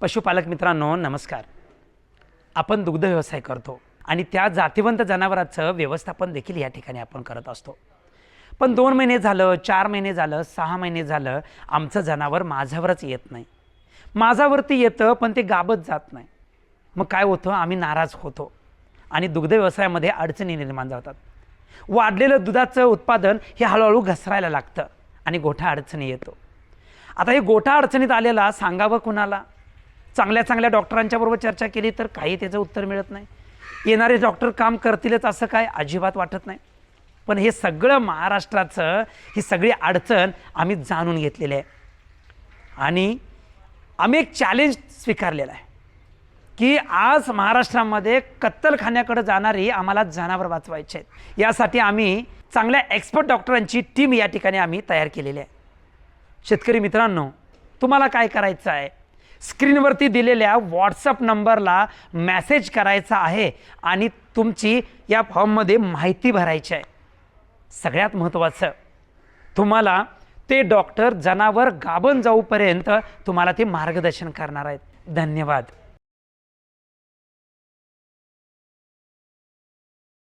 पशुपालक मित्रांनो नमस्कार. आपण दुग्ध व्यवसाय करतो आणि त्या जातिवंत जनावरांचं व्यवस्थापन देखील या ठिकाणी आपण करत असतो. पण 2 महिने झालं, 4 महिने झालं, 6 महिने झालं आमचं जनावर माझ्यावरच येत नाही. माझ्यावरती येतं पण ते गाबत जात नाही. मग काय होतं, आम्ही नाराज होतो आणि दुग्ध व्यवसायामध्ये अडचणी निर्माण होतात. वाढलेलं दुधाचं उत्पादन हे हळूहळू घसरायला लागतं आणि गोठा अडचणी येतो. आता हे गोठा अडचणीत आलेला सांगावं कुणाला? चांगल्या डॉक्टरांच्या बरोबर चर्चा केली तर काही त्याचं उत्तर मिळत नाही. येणारे डॉक्टर काम करतीलच असं काय अजिबात वाटत नाही. पण हे सगळं महाराष्ट्राचं ही सगळी अडचण आम्ही जाणून घेतलेली आहे आणि आम्ही एक चॅलेंज स्वीकारलेलं आहे की आज महाराष्ट्रामध्ये कत्तलखान्याकडे जाणारी आम्हाला जनावर वाचवायचे आहेत. यासाठी आम्ही चांगल्या एक्सपर्ट डॉक्टरांची टीम या ठिकाणी आम्ही तयार केलेली आहे. शेतकरी मित्रांनो, तुम्हाला काय करायचं आहे, स्क्रीनवरती दिलेल्या व्हॉट्सअप नंबरला मेसेज करायचा आहे आणि तुमची या फॉर्ममध्ये माहिती भरायची आहे. सगळ्यात महत्त्वाचं, तुम्हाला ते डॉक्टर जनावर गाभण जाऊपर्यंत तुम्हाला ते मार्गदर्शन करणार आहेत. धन्यवाद.